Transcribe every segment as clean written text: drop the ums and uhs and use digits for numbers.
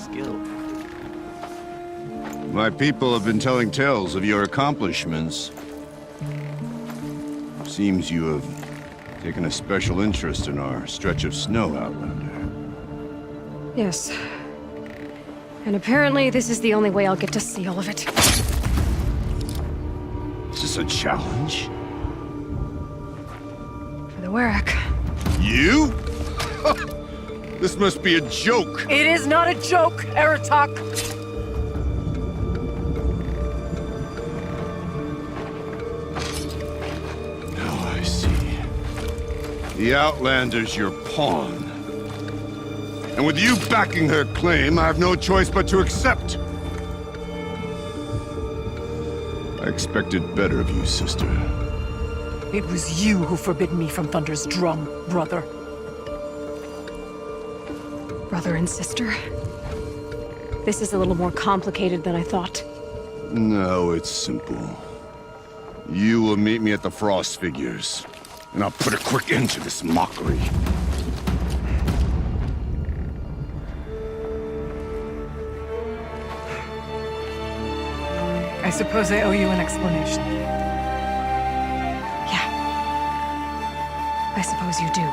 skill. My people have been telling tales of your accomplishments. Seems you have taken a special interest in our stretch of snow, Outlander. Yes. And apparently this is the only way I'll get to see all of it. Is this a challenge? For the Warwick. You? This must be a joke. It is not a joke, Aratak! Now I see. The Outlander's your pawn. And with you backing her claim, I have no choice but to accept. I expected better of you, sister. It was you who forbid me from Thunder's drum, brother. Brother and sister? This is a little more complicated than I thought. No, it's simple. You will meet me at the Frost Figures, and I'll put a quick end to this mockery. I suppose I owe you an explanation. Yeah. I suppose you do.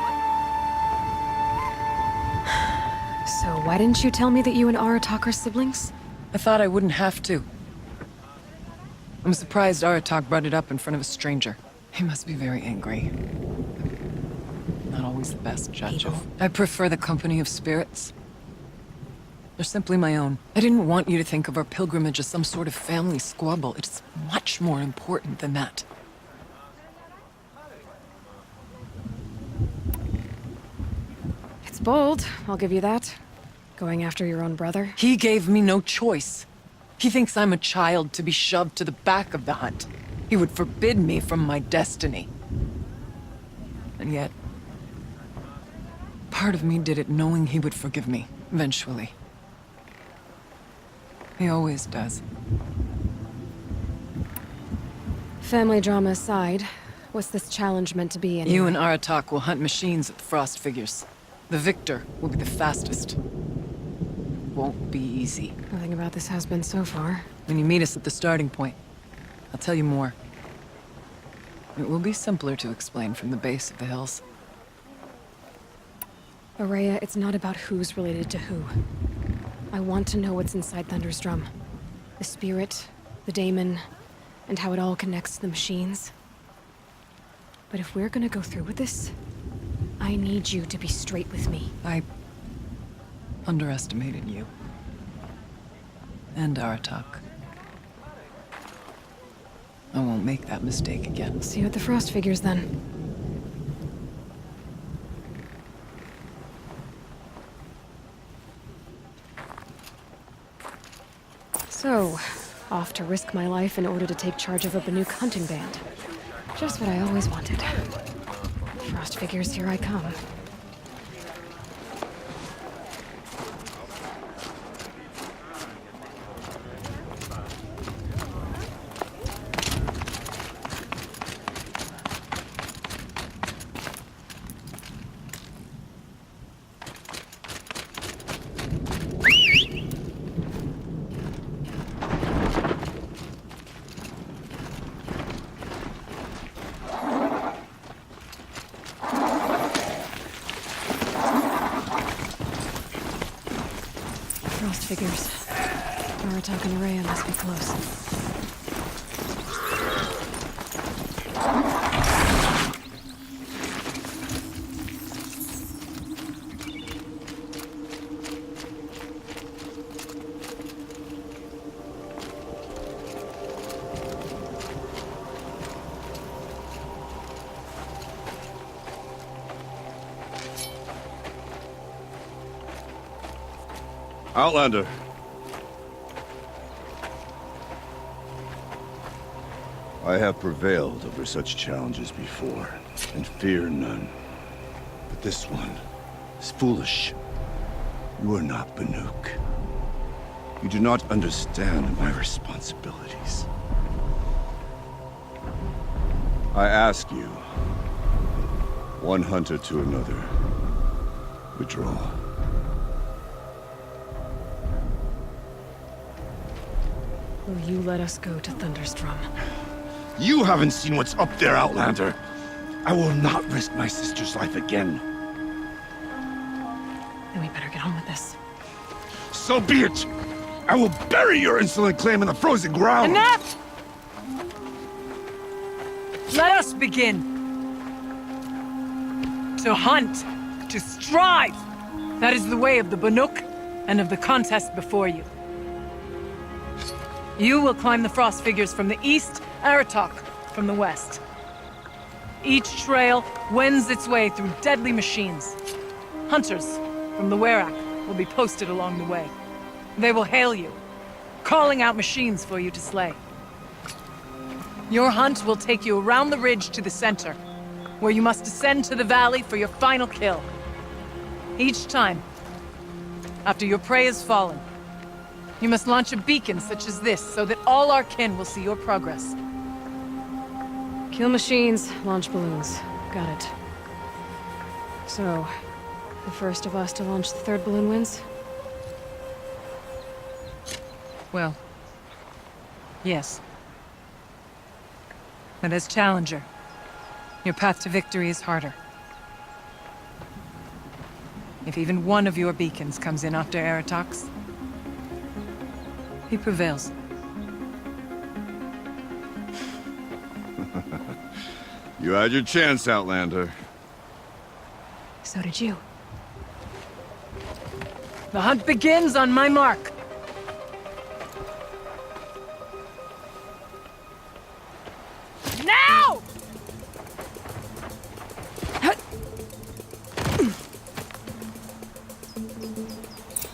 So why didn't you tell me that you and Aratak are siblings? I thought I wouldn't have to. I'm surprised Aratak brought it up in front of a stranger. He must be very angry. Not always the best judge of... I prefer the company of spirits. They're simply my own. I didn't want you to think of our pilgrimage as some sort of family squabble. It's much more important than that. It's bold, I'll give you that. Going after your own brother. He gave me no choice. He thinks I'm a child to be shoved to the back of the hunt. He would forbid me from my destiny. And yet, part of me did it knowing he would forgive me, eventually. He always does. Family drama aside, what's this challenge meant to be anyway? You and Aratak will hunt machines at the Frost Figures. The victor will be the fastest. Won't be easy. Nothing about this has been so far. When you meet us at the starting point, I'll tell you more. It will be simpler to explain from the base of the hills. Araya, it's not about who's related to who. I want to know what's inside Thunder's drum. The spirit, the daemon, and how it all connects to the machines. But if we're gonna go through with this, I need you to be straight with me. I underestimated you. And Aratak. I won't make that mistake again. See you at the Frost Figures, then. So, off to risk my life in order to take charge of a Banuk hunting band. Just what I always wanted. Frost Figures, here I come. Frost Figures. Aratak and Araya must be close. Outlander. I have prevailed over such challenges before, and fear none. But this one is foolish. You are not Banuk. You do not understand my responsibilities. I ask you, one hunter to another, withdraw. will you let us go to Thunderstrom? You haven't seen what's up there, Outlander. I will not risk my sister's life again. Then we better get on with this. So be it! I will bury your insolent claim in the frozen ground! Enough! Let us begin. To hunt, to strive. That is the way of the Banuk and of the contest before you. You will climb the frost figures from the east, Aratok from the west. Each trail wends its way through deadly machines. Hunters from the Werak will be posted along the way. They will hail you, calling out machines for you to slay. Your hunt will take you around the ridge to the center, where you must descend to the valley for your final kill. Each time, after your prey has fallen, you must launch a beacon such as this so that all our kin will see your progress. Kill machines, launch balloons. Got it. So, the first of us to launch the third balloon wins? Well, yes. But as Challenger, your path to victory is harder. If even one of your beacons comes in after Aratox, he prevails. You had your chance, Outlander. So did you. The hunt begins on my mark. Now!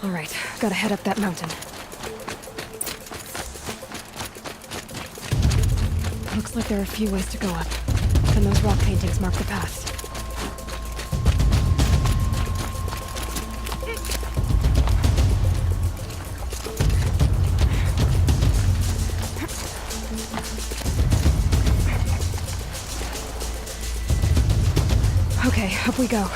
All right, gotta head up that mountain. Looks like there are a few ways to go up, and those rock paintings mark the paths. Okay, up we go.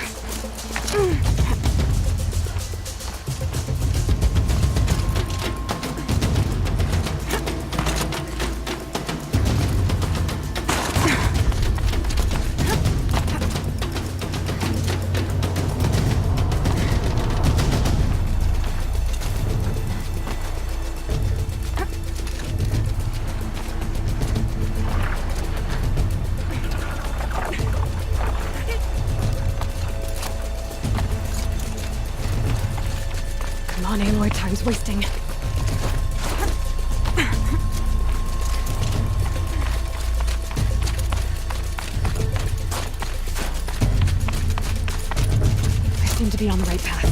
Come on, Aloy, time's wasting. I seem to be on the right path.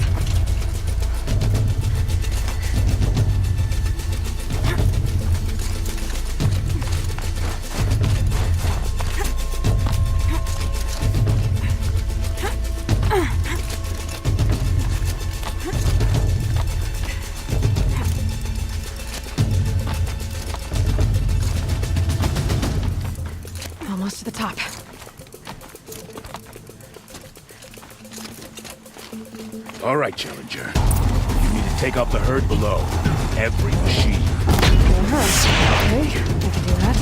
Almost to the top. All right, Challenger. You need to take out the herd below. Every machine. Okay, I can do that.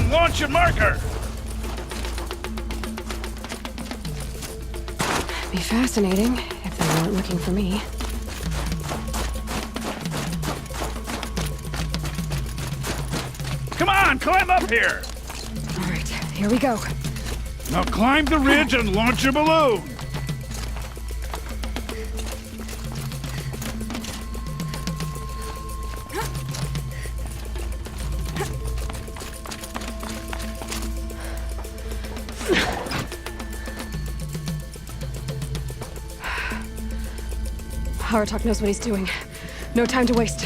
and launch your marker! Be fascinating if they weren't looking for me. Come on, climb up here! All right, here we go. Now climb the ridge and launch your balloon! Aratok knows what he's doing. No time to waste.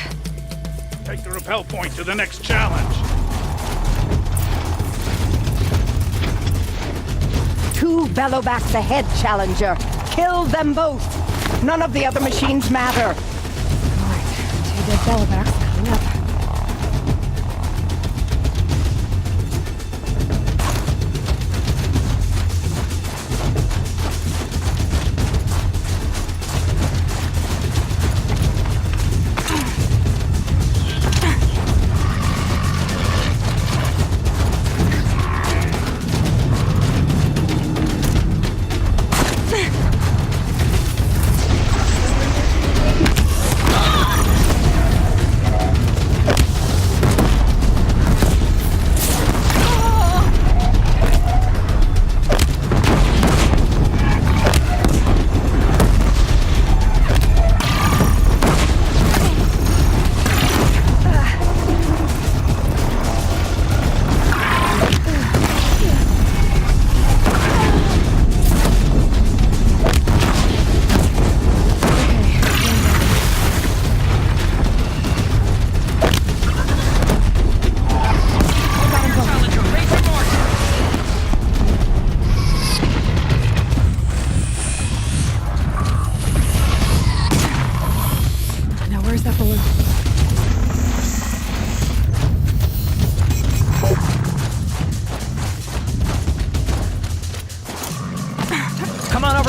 Take the rappel point to the next challenge. 2 Bellowbacks ahead, Challenger. Kill them both. None of the other machines matter. All right, 2 dead Bellowbacks coming up.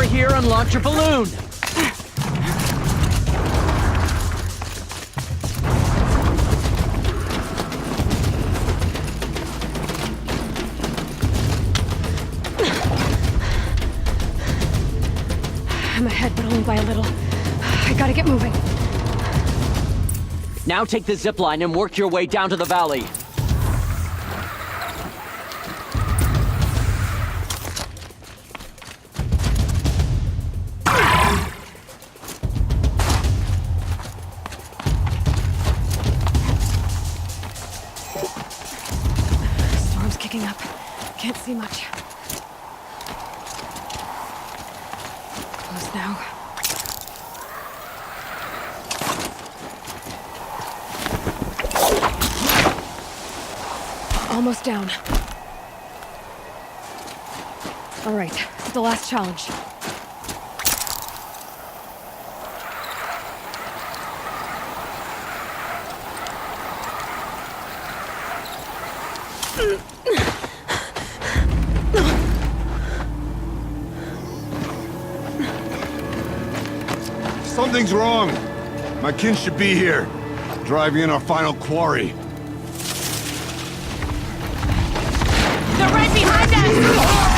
here and launch your balloon. I'm ahead, but only by a little. I gotta get moving. Now take the zip line and work your way down to the valley. Storm's kicking up. Can't see much. Close now. Almost down. All right, the last challenge. Something's wrong. My kin should be here, driving in our final quarry. They're right behind us!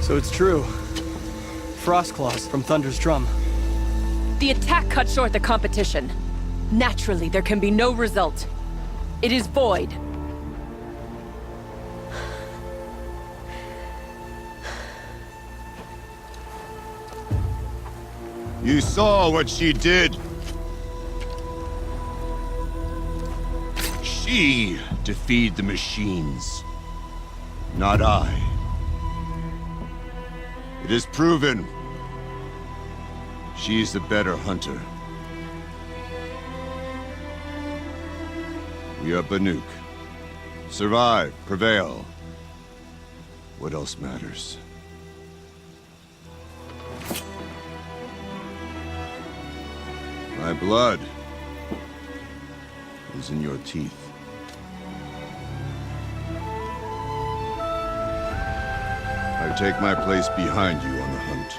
So it's true. Frostclaws from Thunder's drum. The attack cut short the competition. Naturally, there can be no result. It is void. You saw what she did. She defeated the machines, not I. It is proven. She's the better hunter. We are Banuk. Survive, prevail. What else matters? My blood is in your teeth. I take my place behind you on the hunt.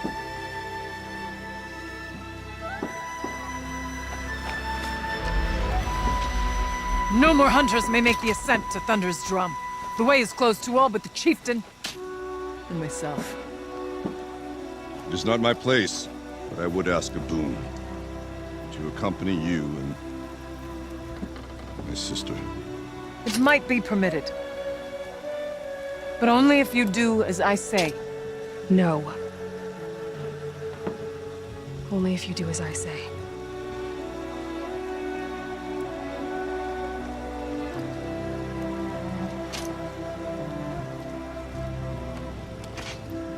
No more hunters may make the ascent to Thunder's drum. The way is closed to all but the chieftain and myself. It is not my place, but I would ask a boon. To accompany you and my sister. It might be permitted. But only if you do as I say. No. Only if you do as I say.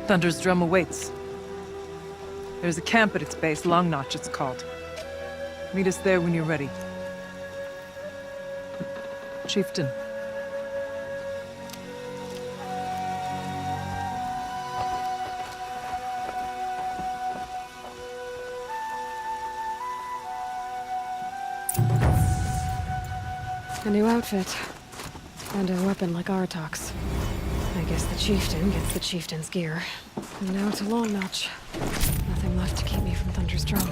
Thunder's drum awaits. There's a camp at its base, Long Notch it's called. Meet us there when you're ready. Chieftain. A new outfit. And a weapon like Artok's. I guess the chieftain gets the chieftain's gear. And now to Long Notch. Nothing left to keep me from Thunder's drum.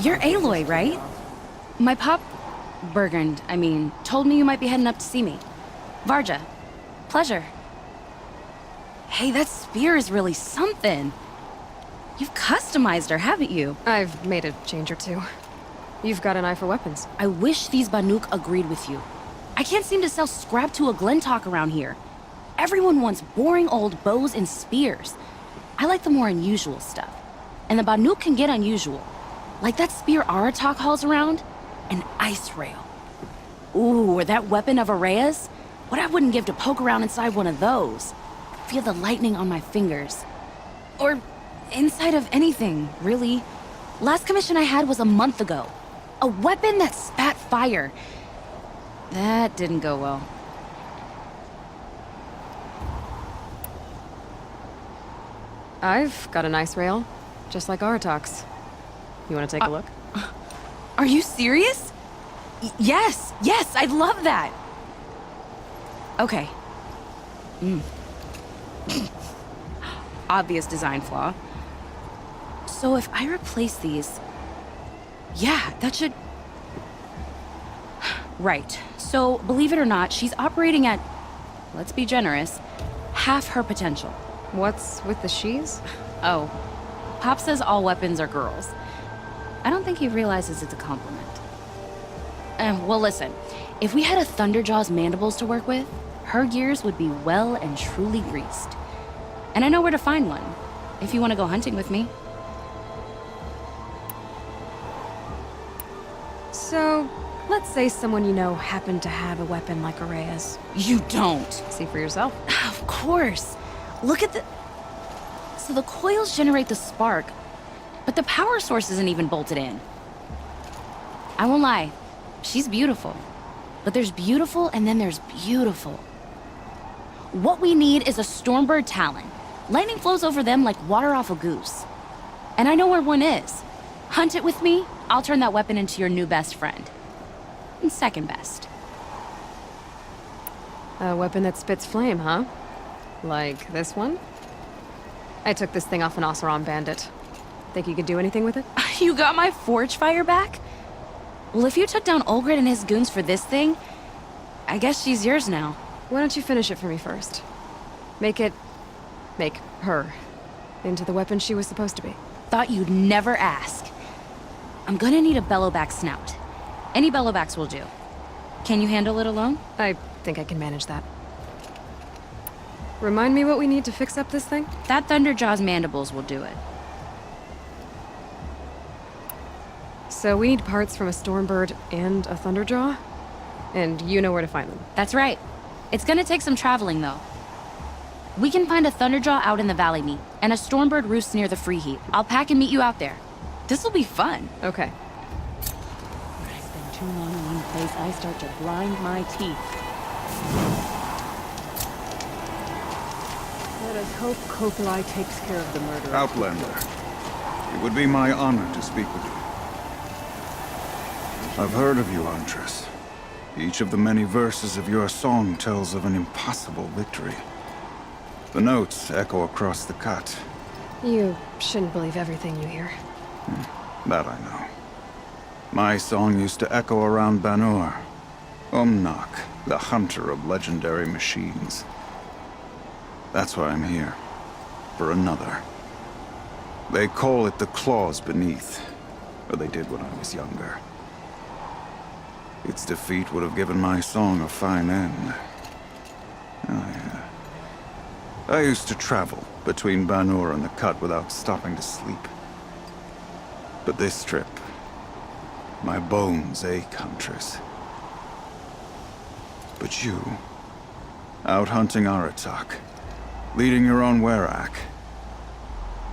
You're Aloy, right? My pop... Bergund, I mean, told me you might be heading up to see me. Varja. Pleasure. Hey, that spear is really something. You've customized her, haven't you? I've made a change or two. You've got an eye for weapons. I wish these Banuk agreed with you. I can't seem to sell scrap to a Glentalk around here. Everyone wants boring old bows and spears. I like the more unusual stuff. And the Banuk can get unusual. Like that spear Aratak hauls around. An ice rail. Ooh, or that weapon of Araya's? What I wouldn't give to poke around inside one of those. Feel the lightning on my fingers. Or inside of anything, really. Last commission I had was a month ago. A weapon that spat fire. That didn't go well. I've got an ice rail, just like Aratak's. You want to take a look? Are you serious? Yes, I'd love that. Okay. Obvious design flaw. So if I replace these... Yeah, that should... Right. So, believe it or not, she's operating at, let's be generous, half her potential. What's with the she's? Oh, Pop says all weapons are girls. I don't think he realizes it's a compliment. Well, listen. If we had a Thunderjaw's mandibles to work with, her gears would be well and truly greased. And I know where to find one, if you want to go hunting with me. So, let's say someone you know happened to have a weapon like Araya's. You don't. See for yourself. Of course. Look at the... So the coils generate the spark, but the power source isn't even bolted in. I won't lie. She's beautiful. But there's beautiful and then there's beautiful. What we need is a Stormbird Talon. Lightning flows over them like water off a goose. And I know where one is. Hunt it with me, I'll turn that weapon into your new best friend. And second best. A weapon that spits flame, huh? Like this one? I took this thing off an Oseram bandit. Think you could do anything with it? You got my forge fire back? Well, if you took down Olgrid and his goons for this thing, I guess she's yours now. Why don't you finish it for me first? Make her into the weapon she was supposed to be. Thought you'd never ask. I'm gonna need a bellowback snout. Any bellowbacks will do. Can you handle it alone? I think I can manage that. Remind me what we need to fix up this thing? That Thunderjaw's mandibles will do it. So we need parts from a Stormbird and a Thunderjaw? And you know where to find them. That's right. It's gonna take some traveling, though. We can find a Thunderjaw out in the Valley Meet, and a Stormbird roosts near the Free Heat. I'll pack and meet you out there. This'll be fun. Okay. When I spend too long in one place, I start to grind my teeth. Let us hope Kopelai takes care of the murder. Outlander, it would be my honor to speak with you. I've heard of you, Huntress. Each of the many verses of your song tells of an impossible victory. The notes echo across the cut. You shouldn't believe everything you hear. That I know. My song used to echo around Banur. Umnak, the hunter of legendary machines. That's why I'm here. For another. They call it the Claws Beneath. Or they did when I was younger. Its defeat would have given my song a fine end. Oh, yeah. I used to travel between Banur and the Cut without stopping to sleep. But this trip, my bones ache, Huntress. But you, out hunting Aratak, leading your own Werak.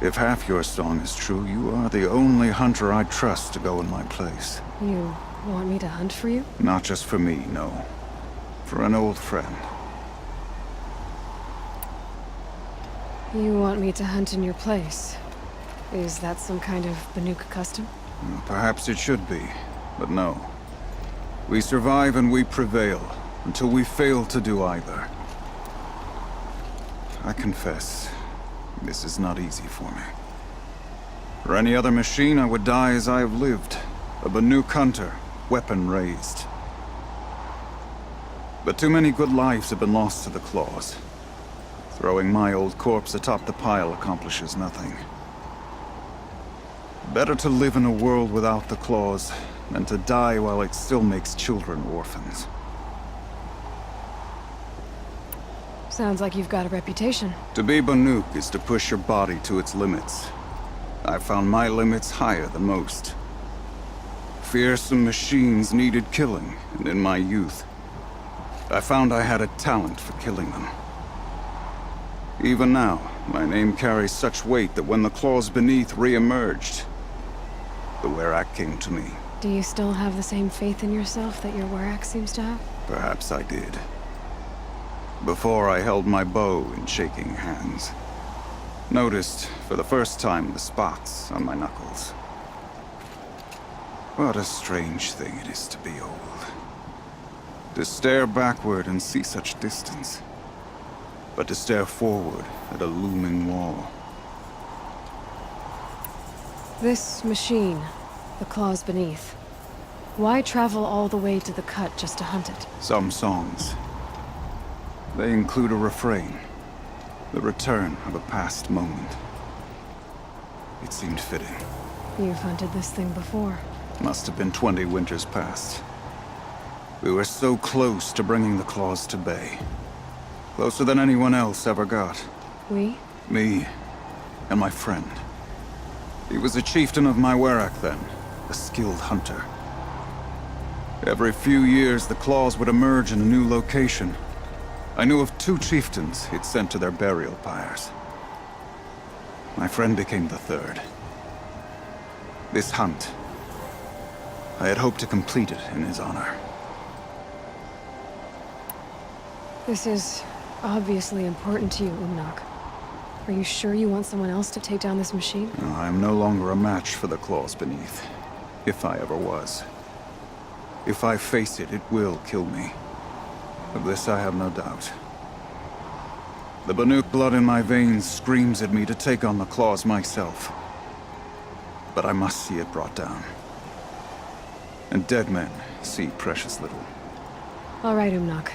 If half your song is true, you are the only hunter I trust to go in my place. You want me to hunt for you? Not just for me, no. For an old friend. You want me to hunt in your place? Is that some kind of Banuk custom? Well, perhaps it should be, but no. We survive and we prevail, until we fail to do either. I confess, this is not easy for me. For any other machine, I would die as I have lived. A Banuk hunter, weapon raised. But too many good lives have been lost to the claws. Throwing my old corpse atop the pile accomplishes nothing. Better to live in a world without the claws than to die while it still makes children orphans. Sounds like you've got a reputation. To be Banuk is to push your body to its limits. I found my limits higher than most. Fearsome machines needed killing, and in my youth, I found I had a talent for killing them. Even now, my name carries such weight that when the claws beneath re-emerged, the Werak came to me. Do you still have the same faith in yourself that your Werak seems to have? Perhaps I did. Before I held my bow in shaking hands. Noticed, for the first time, the spots on my knuckles. What a strange thing it is to be old. To stare backward and see such distance. But to stare forward at a looming wall. This machine, the claws beneath. Why travel all the way to the cut just to hunt it? Some songs. They include a refrain. The return of a past moment. It seemed fitting. You've hunted this thing before. Must have been 20 winters past. We were so close to bringing the claws to bay. Closer than anyone else ever got. We? Me and my friend. He was a chieftain of my Werak then, a skilled hunter. Every few years, the claws would emerge in a new location. I knew of 2 chieftains he'd sent to their burial pyres. My friend became the 3rd. This hunt, I had hoped to complete it in his honor. This is obviously important to you, Umnak. Are you sure you want someone else to take down this machine? No, I am no longer a match for the claws beneath. If I ever was. If I face it, it will kill me. Of this I have no doubt. The Banuk blood in my veins screams at me to take on the claws myself. But I must see it brought down. And dead men see precious little. All right, Umnak.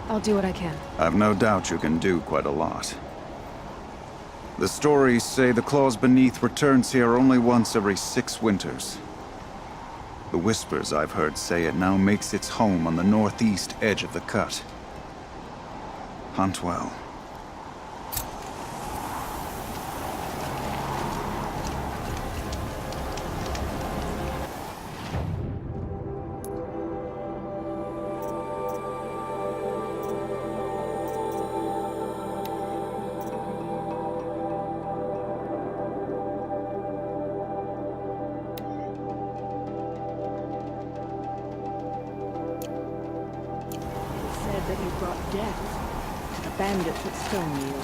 I'll do what I can. I've no doubt you can do quite a lot. The stories say the claws beneath returns here only once every 6 winters. The whispers I've heard say it now makes its home on the northeast edge of the cut. Hunt well. That you brought death to the bandits at Stonemeal.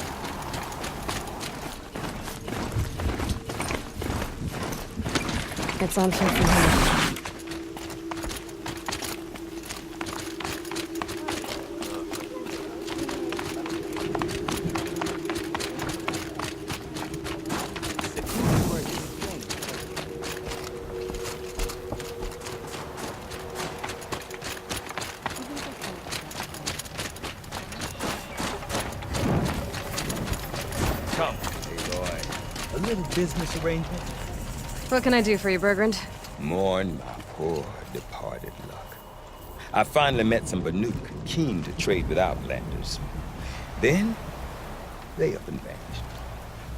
It's on here from here. Come, Aloy. A little business arrangement? What can I do for you, Bergrand? Mourn my poor departed luck. I finally met some Banuk keen to trade with Outlanders. Then, they up and vanished.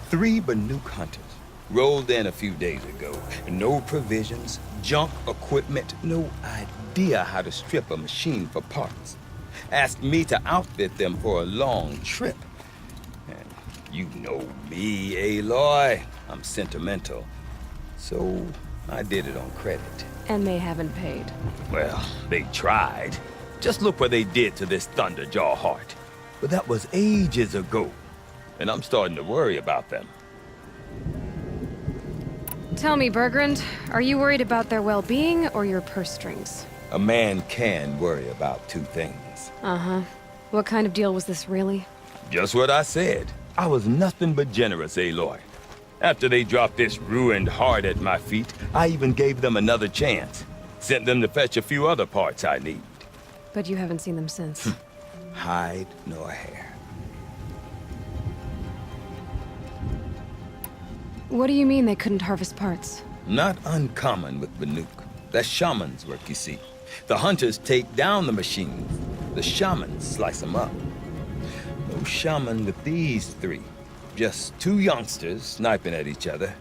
3 Banuk hunters rolled in a few days ago. No provisions, junk equipment, no idea how to strip a machine for parts. Asked me to outfit them for a long trip. And you know me, Aloy. I'm sentimental. So I did it on credit. And they haven't paid. Well, they tried. Just look what they did to this Thunderjaw heart. But that was ages ago. And I'm starting to worry about them. Tell me, Bergrand, are you worried about their well-being or your purse strings? A man can worry about 2 things. Uh-huh. What kind of deal was this, really? Just what I said. I was nothing but generous, Aloy. After they dropped this ruined heart at my feet, I even gave them another chance. Sent them to fetch a few other parts I need. But you haven't seen them since. Hide nor hair. What do you mean they couldn't harvest parts? Not uncommon with Banuk. That's shaman's work, you see. The hunters take down the machines. The shamans slice them up. No shaman with these three. Just two youngsters sniping at each other.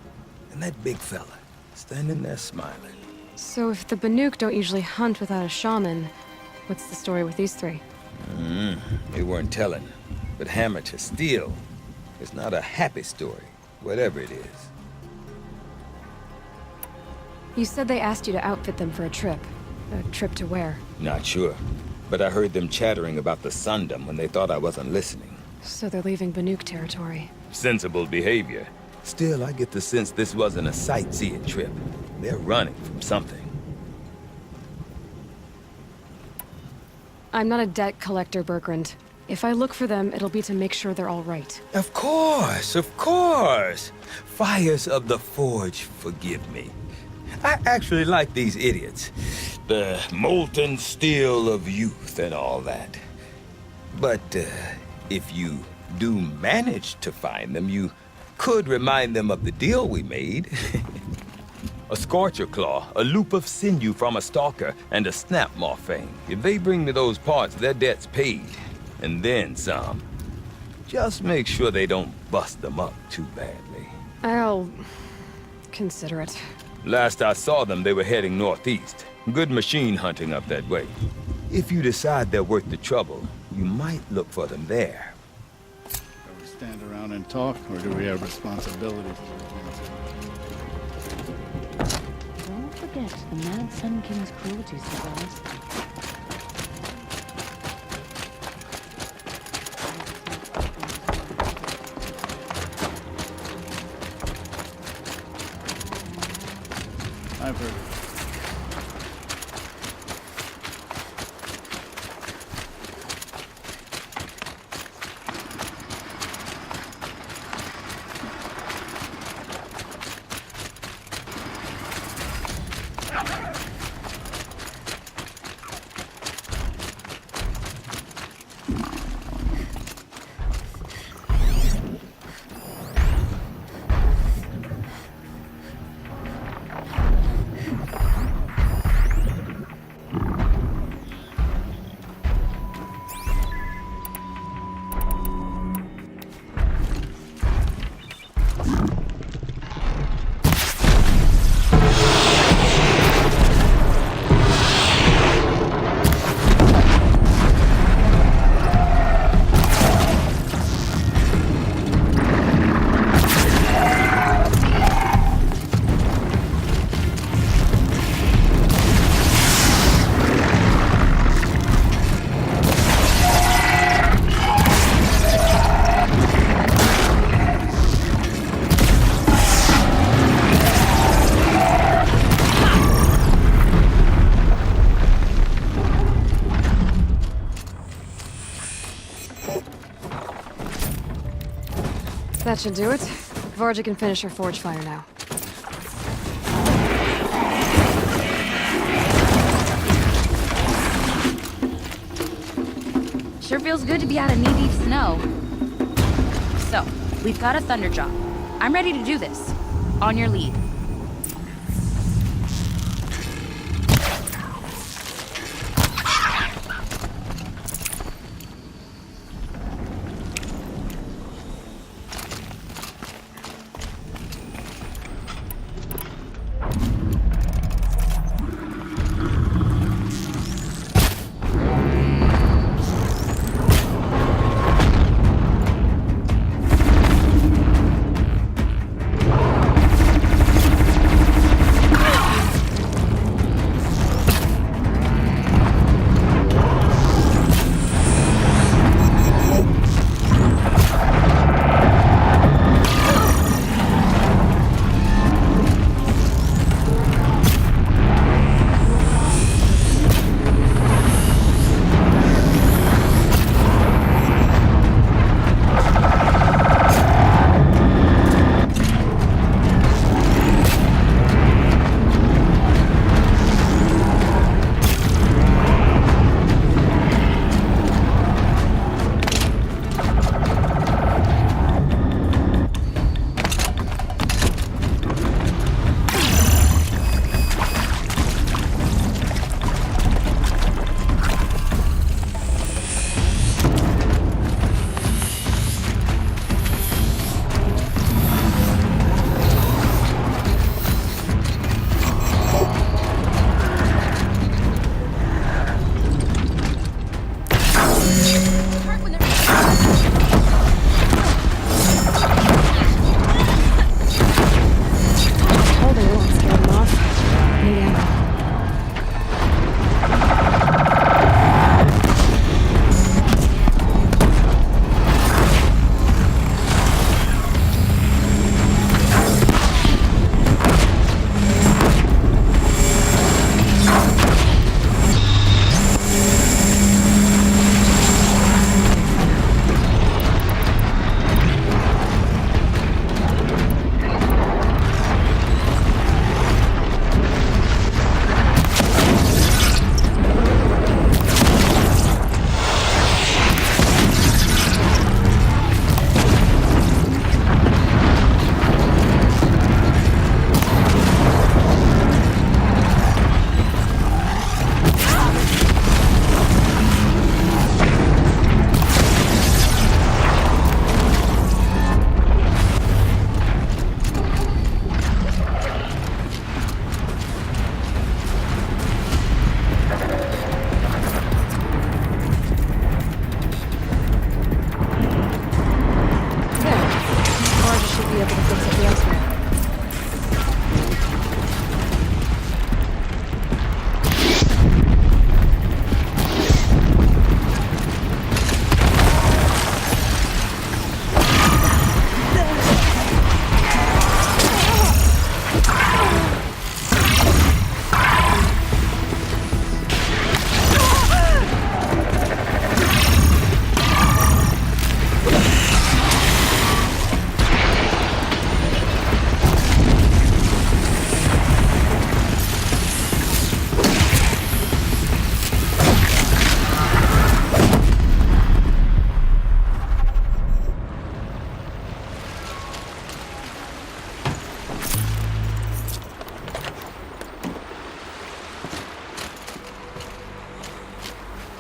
And that big fella standing there smiling. So if the Banuk don't usually hunt without a shaman, what's the story with these three? They weren't telling. But hammer to steel is not a happy story, whatever it is. You said they asked you to outfit them for a trip. A trip to where? Not sure. But I heard them chattering about the Sundom when they thought I wasn't listening. So they're leaving Banuk territory. Sensible behavior. Still, I get the sense this wasn't a sightseeing trip. They're running from something. I'm not a debt collector, Bergrand. If I look for them, it'll be to make sure they're all right. Of course, of course. Fires of the Forge, forgive me. I actually like these idiots. The molten steel of youth and all that. But if you do manage to find them, you could remind them of the deal we made. A Scorcher Claw, a loop of sinew from a stalker, and a snap morphine. If they bring me those parts, their debt's paid. And then some. Just make sure they don't bust them up too badly. I'll consider it. Last I saw them, they were heading northeast. Good machine hunting up that way. If you decide they're worth the trouble, you might look for them there. Do we stand around and talk, or do we have responsibilities? Don't forget the Mad Sun King's cruelties to us. I've heard. That should do it. Varja can finish her forge fire now. Sure feels good to be out of knee-deep snow. So, we've got a thunder job. I'm ready to do this. On your lead.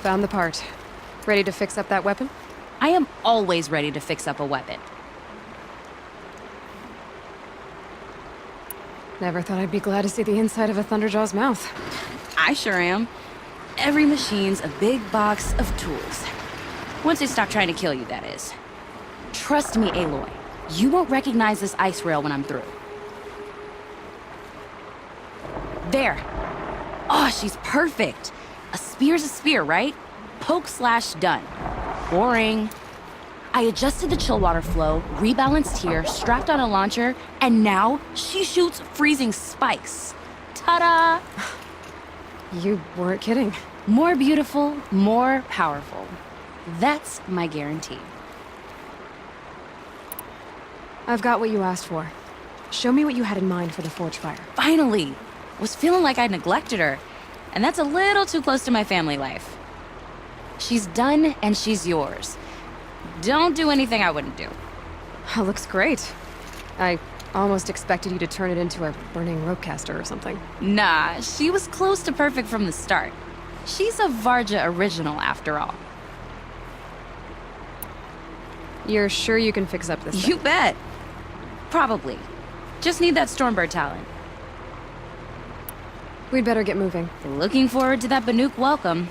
Found the part. Ready to fix up that weapon? I am always ready to fix up a weapon. Never thought I'd be glad to see the inside of a Thunderjaw's mouth. I sure am. Every machine's a big box of tools. Once they stop trying to kill you, that is. Trust me, Aloy. You won't recognize this ice rail when I'm through. There. Oh, she's perfect. A spear's a spear, right? Poke slash done. Boring. I adjusted the chill water flow, rebalanced here, strapped on a launcher, and now she shoots freezing spikes. Ta-da! You weren't kidding. More beautiful, more powerful. That's my guarantee. I've got what you asked for. Show me what you had in mind for the forge fire. Finally! Was feeling like I neglected her, and that's a little too close to my family life. She's done, and she's yours. Don't do anything I wouldn't do. Looks great. I almost expected you to turn it into a burning ropecaster or something. Nah, she was close to perfect from the start. She's a Varja original, after all. You're sure you can fix up this You thing? bet. Probably. Just need that Stormbird talent. We'd better get moving. Looking forward to that Banuk welcome.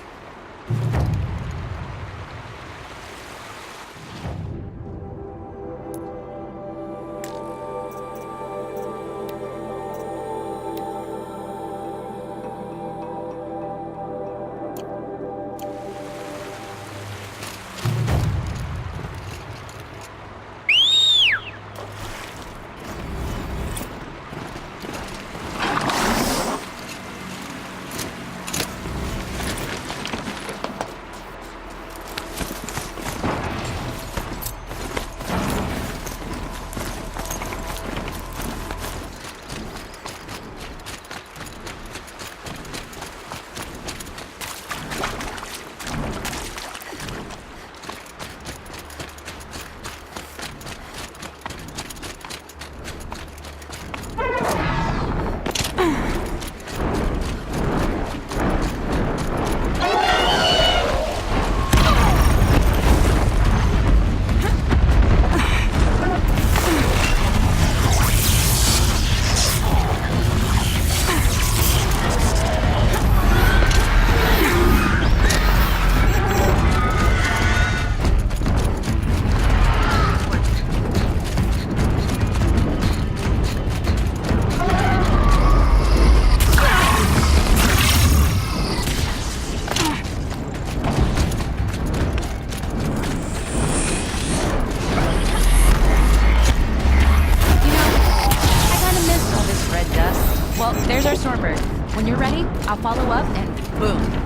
There's our Stormbird. When you're ready, I'll follow up and boom.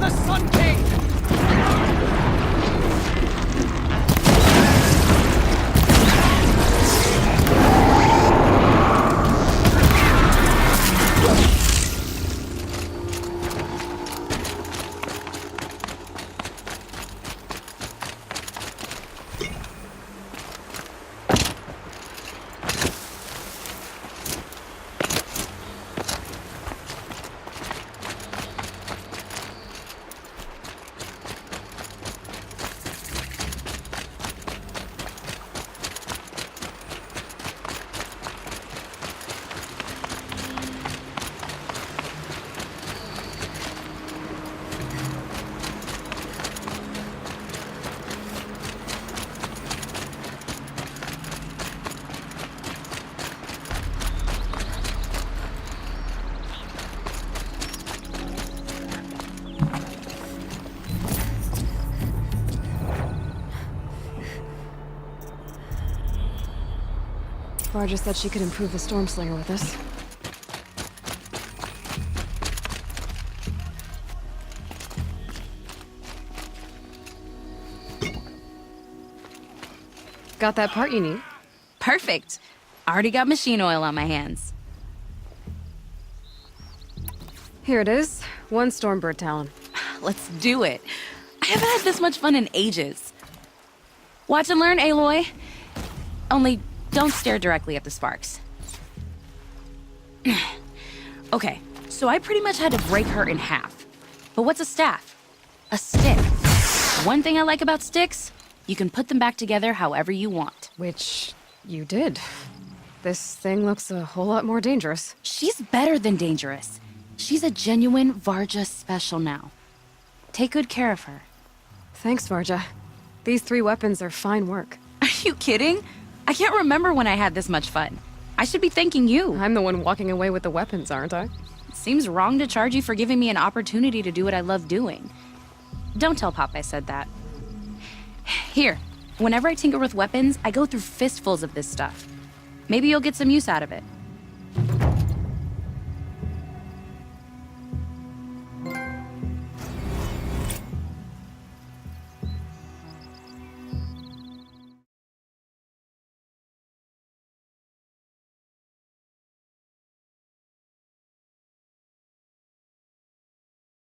the Sun King! Varja said she could improve the Stormslinger with us. Got that part you need? Perfect. Already got machine oil on my hands. Here it is. 1 Stormbird talon. Let's do it. I haven't had this much fun in ages. Watch and learn, Aloy. Only don't stare directly at the sparks. Okay, so I pretty much had to break her in half. But what's a staff? A stick. One thing I like about sticks, you can put them back together however you want. Which you did. This thing looks a whole lot more dangerous. She's better than dangerous. She's a genuine Varja special now. Take good care of her. Thanks, Varja. These 3 weapons are fine work. Are you kidding? I can't remember when I had this much fun. I should be thanking you. I'm the one walking away with the weapons, aren't I? Seems wrong to charge you for giving me an opportunity to do what I love doing. Don't tell Pop I said that. Here, whenever I tinker with weapons, I go through fistfuls of this stuff. Maybe you'll get some use out of it.